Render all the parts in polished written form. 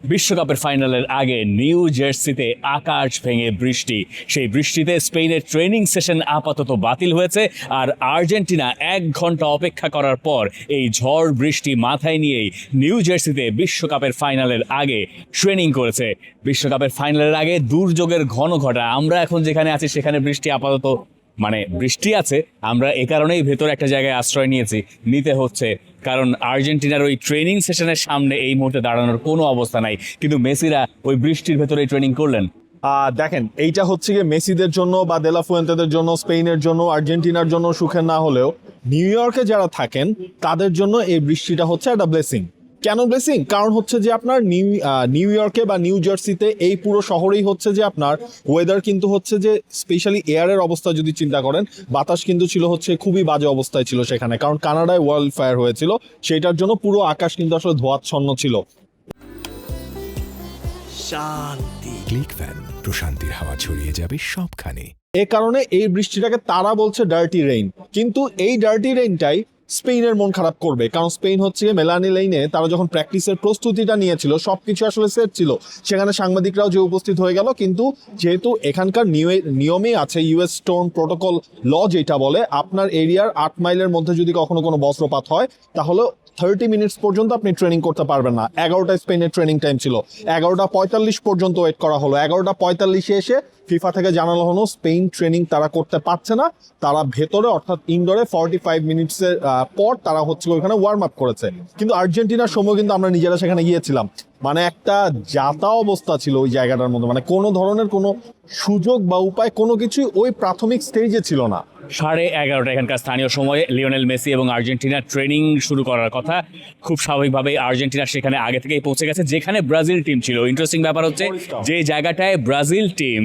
বিশ্বকাপের ফাইনালের আগে নিউ জার্সিতে আকাশ ভেঙে বৃষ্টি। সেই বৃষ্টিতে স্পেনের ট্রেনিং সেশন আপাতত বাতিল হয়েছে, আর আর্জেন্টিনা 1 ঘন্টা অপেক্ষা করার পর এই ঝড় বৃষ্টি মাথায় নিয়েই নিউ জার্সিতে বিশ্বকাপের ফাইনালের আগে ট্রেনিং করেছে। বিশ্বকাপের ফাইনালের আগে দুর্যোগের ঘন ঘটা। আমরা এখন যেখানে আছি সেখানে বৃষ্টি আপাতত বৃষ্টি আছে, আমরা এ কারণেই ভেতরে একটা জায়গায় আশ্রয় নিতে হচ্ছে, কারণ আর্জেন্টিনার ওই ট্রেনিং সেশনের সামনে এই মুহূর্তে দাঁড়ানোর কোনো অবস্থা নাই। কিন্তু মেসিরা ওই বৃষ্টির ভেতরে ট্রেনিং করলেন। দেখেন, এইটা হচ্ছে গিয়ে মেসিদের জন্য বা দেলা ফুয়েন্তেদের জন্য, স্পেনের জন্য, আর্জেন্টিনার জন্য সুখের না হলেও নিউ ইয়র্কে যারা থাকেন তাদের জন্য এই বৃষ্টিটা হচ্ছে একটা ব্লেসিং। কেন ব্লেসিং? কারণ হচ্ছে যে আপনার নিউ ইয়র্কে বা নিউ জার্সিতে এই পুরো শহরেই হচ্ছে যে আপনার ওয়েদার কিন্তু হচ্ছে যে স্পেশালি এয়ারের অবস্থা যদি চিন্তা করেন, বাতাস কিন্তু ছিল হচ্ছে খুবই বাজে অবস্থায় ছিল সেখানে, কারণ কানাডায় ওয়াইল্ড ফায়ার হয়েছিল, সেটার জন্য পুরো আকাশ কিন্তু আসলে ধোঁয়াচ্ছন্ন ছিল। শান্তি। ক্লিক ফ্যান, প্রশান্তির হাওয়া ছড়িয়ে যাবে সবখানে। এ কারণে এই বৃষ্টিটাকে তারা বলছে ডার্টি রেইন, কিন্তু এই ডার্টি রেইনটাই স্পেনের মন খারাপ করবে, কারণ স্পেন হচ্ছে মেলানি লেইনে তারা যখন প্র্যাকটিসের প্রস্তুতিটা নিয়েছিল সবকিছু আসলে সেট ছিল, সেখানে সাংবাদিকরাও যে উপস্থিত হয়ে গেল, কিন্তু যেহেতু এখানকার নিয়মেই আছে ইউএস স্টোর্ম প্রোটোকল ল যেটা বলে আপনার এরিয়ার 8 মাইলের মধ্যে যদি কখনো কোনো বজ্রপাত হয় তাহলে 30 মিনিটস পর্যন্ত আপনি ট্রেনিং করতে পারবেন না। 11টায় স্পেনের ট্রেনিং টাইম ছিল, 11:45 পর্যন্ত ওয়েট করা হলো। 11:45 এসে ফিফা থেকে জানানো হলো স্পেন ট্রেনিং তারা করতে পারছে না, তারা ভেতরে অর্থাৎ ইনডোরে 45 মিনিটসের পর তারা হচ্ছে ওইখানে ওয়ার্ম আপ করেছে। কিন্তু আর্জেন্টিনার সময় কিন্তু আমরা নিজেরা সেখানে গিয়েছিলাম, একটা যাতা অবস্থা ছিল ওই জায়গাটার মধ্যে, কোনো ধরনের কোনো সুযোগ বা উপায় কোনো কিছুই ওই প্রাথমিক স্টেজে ছিল না। 11:30 এখানকার স্থানীয় সময়ে লিওনেল মেসি এবং আর্জেন্টিনার ট্রেনিং শুরু করার কথা। খুব স্বাভাবিকভাবেই আর্জেন্টিনা সেখানে আগে থেকেই পৌঁছে গেছে, যেখানে ব্রাজিল টিম ছিল। ইন্টারেস্টিং ব্যাপার হচ্ছে যে জায়গাটায় ব্রাজিল টিম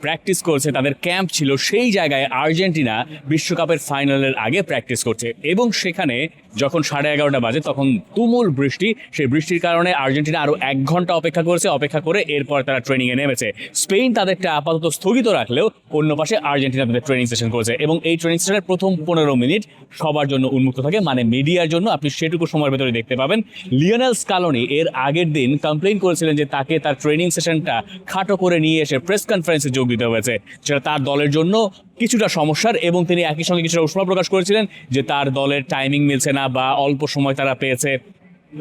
প্র্যাকটিস করছে, তাদের ক্যাম্প ছিল, সেই জায়গায় আর্জেন্টিনা বিশ্বকাপের ফাইনালের আগে প্র্যাকটিস করছে, এবং সেখানে যখন 11:30 বাজে তখন তুমুল বৃষ্টি। সেই বৃষ্টির কারণে আর্জেন্টিনা আরও 1 ঘন্টা অপেক্ষা করে এরপর তারা ট্রেনিংয়ে নেমেছে। স্পেন তাদেরটা আপাতত স্থগিত রাখলেও অন্য পাশে আর্জেন্টিনা তাদের ট্রেনিং সেশন করেছে, এবং এই ট্রেনিং সেশনের প্রথম 15 মিনিট সবার জন্য উন্মুক্ত থাকে, মিডিয়ার জন্য। আপনি সেটুকু সময়ের ভেতরে দেখতে পাবেন লিওনেল স্কালোনি এর আগের দিন কমপ্লেইন করেছিলেন যে তাকে তার ট্রেনিং সেশনটা খাটো করে নিয়ে এসে প্রেস কনফারেন্সে যোগ দিতে হয়েছে, যেটা তার দলের জন্য কিছুটা সমস্যার, এবং তিনি একই সঙ্গে কিছুটা উষ্মা প্রকাশ করেছিলেন যে তার দলের টাইমিং মিলছে না বা অল্প সময় তারা পেয়েছে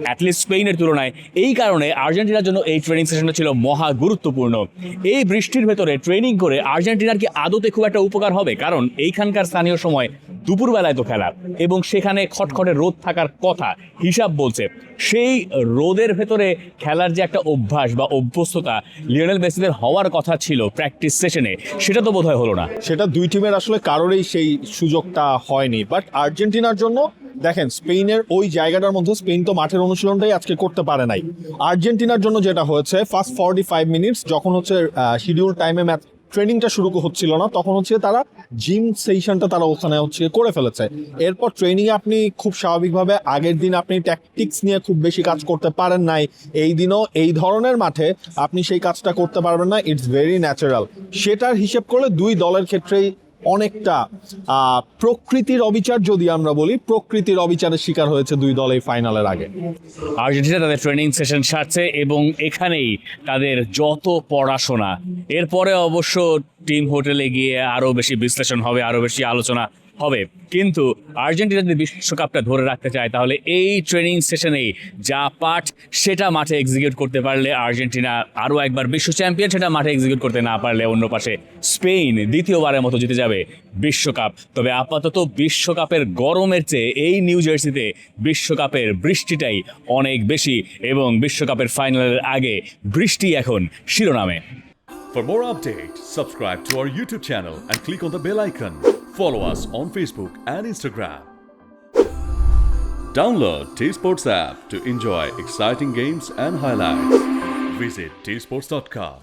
অ্যাটলিস্ট স্পেনের তুলনায়। এই কারণে আর্জেন্টিনার জন্য এই ট্রেনিং সেশনটা ছিল মহা গুরুত্বপূর্ণ। এই বৃষ্টির ভেতরে ট্রেনিং করে আর্জেন্টিনার কি আদতে খুব একটা উপকার হবে? কারণ এইখানকার স্থানীয় সময় দুপুরবেলায় তো খেলা, এবং সেখানে খটখটে রোদ থাকার কথা হিসাব বলছে। সেই রোদের ভেতরে খেলার যে একটা অভ্যাস বা অভ্যস্ততা লিওনেল মেসিদের হওয়ার কথা ছিল প্র্যাকটিস সেশনে, সেটা তো বোধহয় হলো না। সেটা দুই টিমের আসলে কারোরই সেই সুযোগটা হয়নি। বাট আর্জেন্টিনার জন্য দেখেন, স্পেনের ওই জায়গাটার মধ্যে স্পেন তো মাঠের অনুশীলনটাই আজকে করতে পারে নাই। আর্জেন্টিনার জন্য যেটা হয়েছে, ফার্স্ট 45 মিনিটস যখন হচ্ছে শিডিউল টাইমে ম্যাচ ট্রেনিংটা শুরু হচ্ছিল না, তখন হচ্ছে তারা জিম সেশনটা তারা ওখানে হচ্ছে করে ফেলেছে। এরপর ট্রেনিংয়ে আপনি খুব স্বাভাবিকভাবে আগের দিন আপনি ট্যাকটিক্স নিয়ে খুব বেশি কাজ করতে পারেন নাই, এই দিনও এই ধরনের মাঠে আপনি সেই কাজটা করতে পারবেন না। It's very natural. সেটার হিসেব করলে দুই দলের ক্ষেত্রেই অনেকটা প্রকৃতির অবিচার, যদি আমরা বলি প্রকৃতির অবিচারের শিকার হয়েছে দুই দল এই ফাইনালের আগে। আর্জেন্টিনা তাদের ট্রেনিং সেশন সারছে, এবং এখানেই তাদের যত পড়াশোনা। এরপরে অবশ্য টিম হোটেলে গিয়ে আরও বেশি বিশ্লেষণ হবে, আরও বেশি আলোচনা হবে। কিন্তু আর্জেন্টিনা যদি বিশ্বকাপটা ধরে রাখতে চায় তাহলে এই ট্রেনিং সেশনেই যা পাঠ সেটা মাঠে এক্সিকিউট করতে পারলে আর্জেন্টিনা আরও একবার বিশ্ব চ্যাম্পিয়ন, সেটা মাঠে এক্সিকিউট করতে না পারলে অন্য পাশে স্পেন দ্বিতীয়বারের মতো জিতে যাবে বিশ্বকাপ। তবে আপাতত বিশ্বকাপের গরমের চেয়ে এই নিউ জার্সিতে বিশ্বকাপের বৃষ্টিটাই অনেক বেশি, এবং বিশ্বকাপের ফাইনালের আগে বৃষ্টি এখন শিরোনামে। For more updates, subscribe to our YouTube channel and click on the bell icon. Follow us on Facebook and Instagram. Download T-Sports app to enjoy exciting games and highlights. Visit tsports.com.